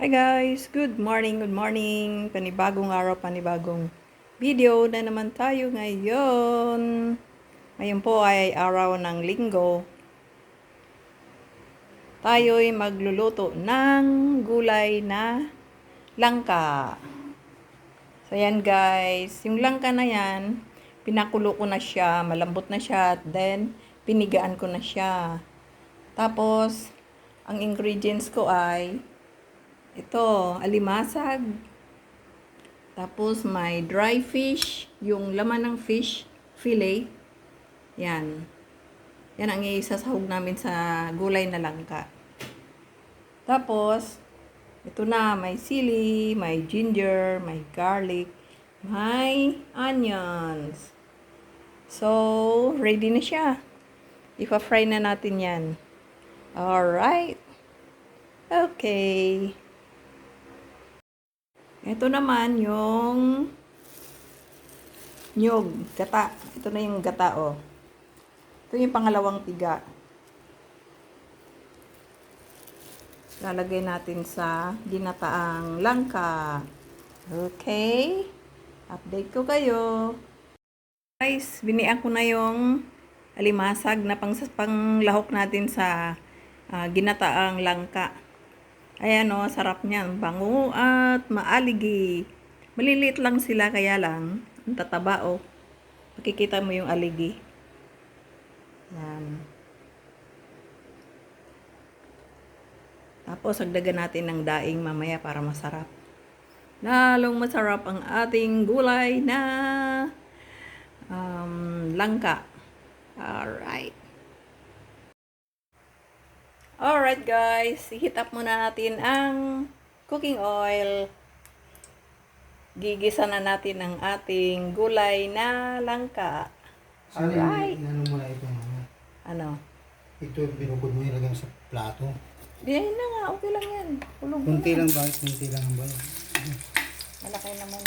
Hi guys! Good morning, good morning! Panibagong araw, panibagong video na naman tayo ngayon. Ngayon po ay araw ng linggo. Tayo'y magluluto ng gulay na langka. So yan guys, yung langka na yan, pinakulo ko na siya, malambot na siya, at then pinigaan ko na siya. Tapos, ang ingredients ko ay ito, alimasag. Tapos may dry fish, yung laman ng fish fillet. Yan. Yan ang isasahog namin sa gulay na langka. Tapos, ito na, may sili, may ginger, may garlic, may onions. So, ready na siya. Ipa-fry na natin yan. Alright. Okay. Ito naman yung nyog, gata. Ito na yung gata, oh. Ito yung pangalawang tiga. Lalagay natin sa ginataang langka. Okay? Update ko kayo. Guys, binian ko na yung alimasag na panglahok natin sa ginataang langka. Ayan o, sarap niyan. Bango at maaligi. Maliliit lang sila, kaya lang ang tataba o. Makikita mo yung aligi. Yan. Tapos, sagdagan natin ng daing mamaya para masarap. Lalong masarap ang ating gulay na langka. Alright. Alright guys, i-heat up muna natin ang cooking oil. Gigisa na natin ang ating gulay na langka. Alright. Ano mo na ito? Ano? Ito binukod mo ilagay sa plato. Yan na nga, okay lang yan. Kulog mo Kunti na. lang ba? Kunti lang ba? Malaki naman.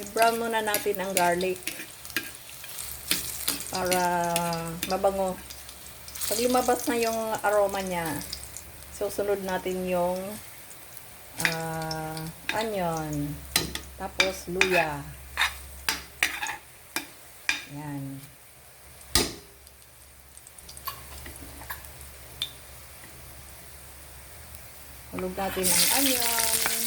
I-brown muna natin ang garlic para mabango. Pag lumabas na yung aroma niya, susunod natin yung onion, tapos luya. Yan. Hulog natin ang onion.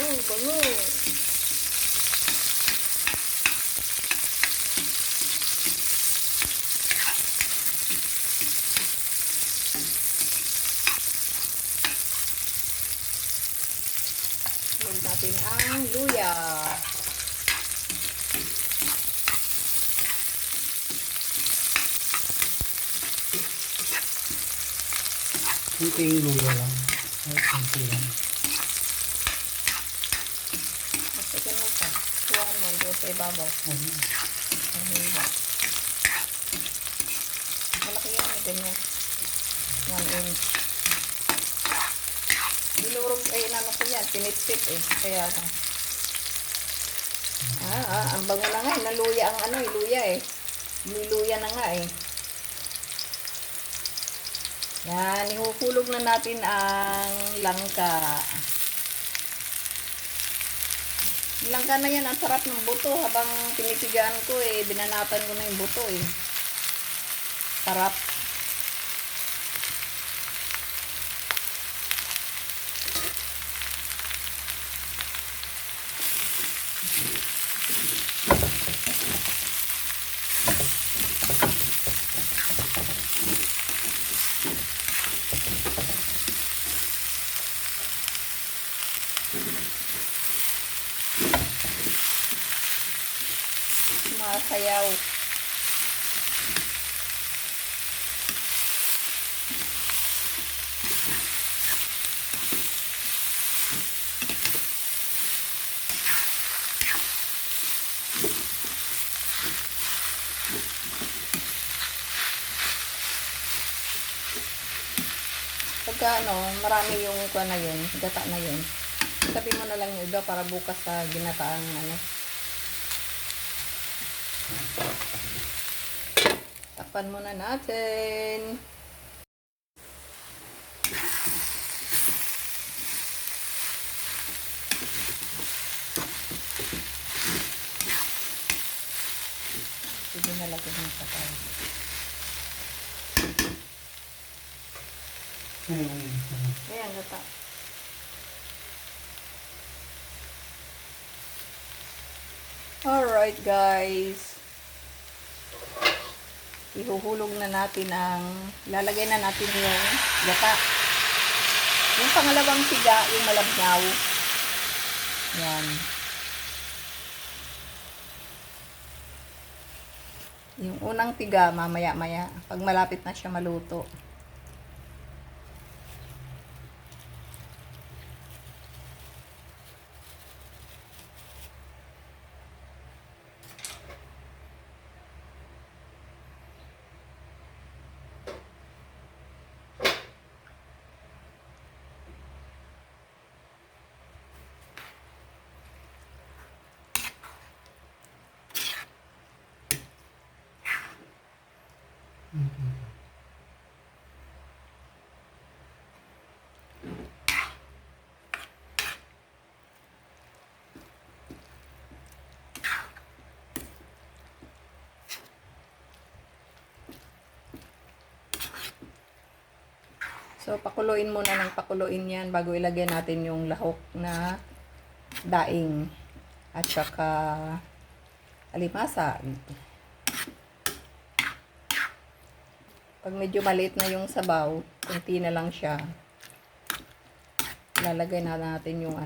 Oh, bango. Hulog natin ang luya. Kunting luya lang. Ay, kunti lang. Masakyan mo pa. Tuwan mo doon sa ibabaw. Ang hiba. Malaki yan eh, ganyan. 1 inch. Binurog, inano ko yan, pinitpit eh. Kaya na. Ang bango na nga eh. Naluya ang luya eh. Niluya na nga eh. Yan, ihuhulog na natin ang langka. Langka na yan, ang sarap ng buto. Habang pinitigaan ko eh, binanatan ko na yung buto eh. Sarap. Sumasayaw. Pagka marami yung kuha na yun, gata na yun. Tabi mo na lang yung iba para bukas sa ginataang Takpan muna natin. Sige na lagyan ng patay. Ayan, gata. Alright guys. Ihuhulog na natin ilalagay na natin yung gata. Yung pangalawang tiga, yung malabnyaw. Yan. Yung unang tiga, mamaya-maya. Pag malapit na siya maluto. So, pakuluin muna ng pakuluin yan bago ilagay natin yung lahok na daing at saka alimasa. Pag medyo maliit na yung sabaw, kunti na lang siya. Lalagay na natin yung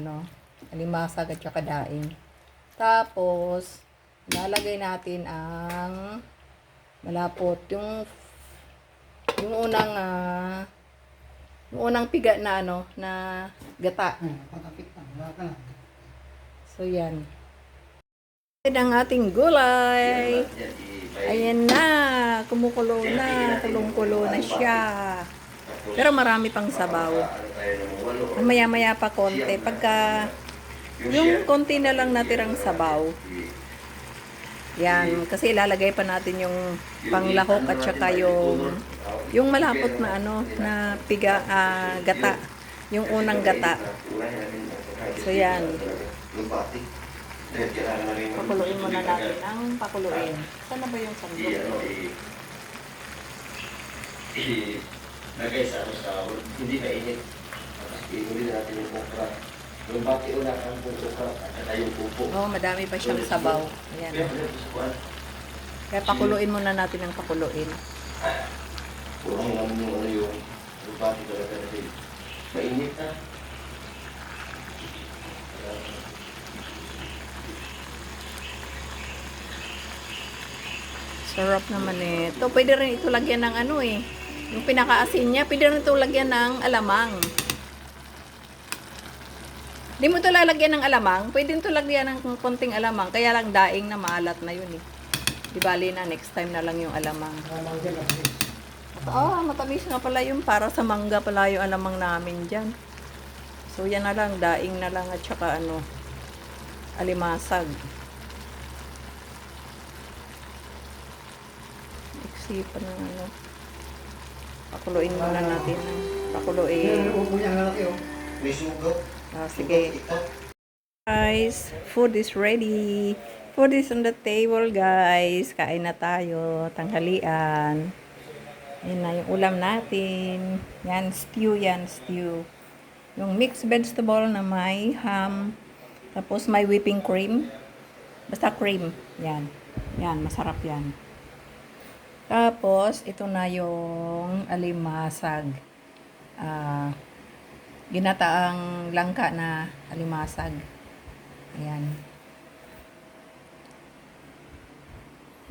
alimasa at saka daing. Tapos, lalagay natin ang malapot. Yung unang piga na na gata. Patapit na. Wala ka lang. So, yan. Ayan ang ating gulay. Ayan na. Kumukulo na. Kulong-kulo na siya. Pero marami pang sabaw. Maya-maya pa konti. Pagka yung konti na lang natirang sabaw. Yan. Kasi ilalagay pa natin yung panglahok at saka yung malapot na na piga, gata. Yung unang gata. So, yan. Pakuluin muna natin ang pakuluin. Saan na ba yung sandok? Lagay sa hindi mainit. Tapos inulit natin yung okra. Yung bati ulat ang okra at saka yung pupo. Oh, madami pa siyang sabaw. Ayan. Kaya pakuluin muna natin ang pakuluin. Kurang naman yung bati talaga natin. Mainit na. Sarap naman ito. Pwede rin ito lagyan ng yung pinakaasin niya, pwede rin ito lagyan ng alamang. Di mo ito lalagyan ng alamang, pwede ito lagyan ng konting alamang, kaya lang daing na maalat na yun eh. Di bali na, next time na lang yung alamang. Matamis nga pala yung para sa mangga pala yung alamang namin dyan. So yan na lang, daing na lang at saka alimasag. Iksipan ng pakuluin muna natin. Pakuluin. May sugaw. Sige. Guys, food is ready. Food is on the table, guys. Kain na tayo. Tanghalian. Ayan na yung ulam natin. Yan, stew yan, stew. Yung mixed vegetable na may ham. Tapos may whipping cream. Basta cream. Yan. Yan, masarap yan. Tapos, ito na yung alimasag. Ginataang langka na alimasag. Ayan.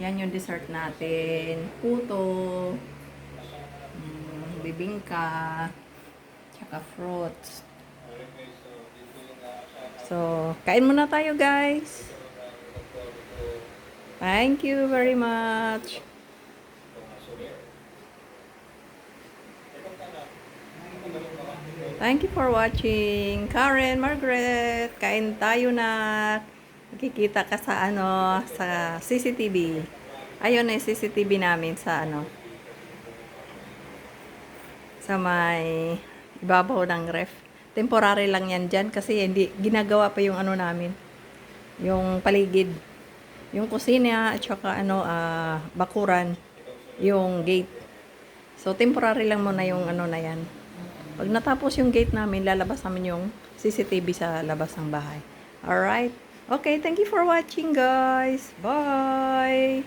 Yan yung dessert natin. Puto. Bibingka. Tsaka fruits. So, kain muna tayo guys. Thank you very much. Thank you for watching. Karen, Margaret, kain tayo na. Nakikita ka sa sa CCTV. Ayun na yung CCTV namin sa sa may ibabaw ng ref. Temporary lang yan dyan kasi hindi ginagawa pa yung namin. Yung paligid. Yung kusina at saka bakuran. Yung gate. So temporary lang muna yung na yan. Pag natapos yung gate namin, lalabas namin yung CCTV sa labas ng bahay. Alright? Okay, thank you for watching guys. Bye!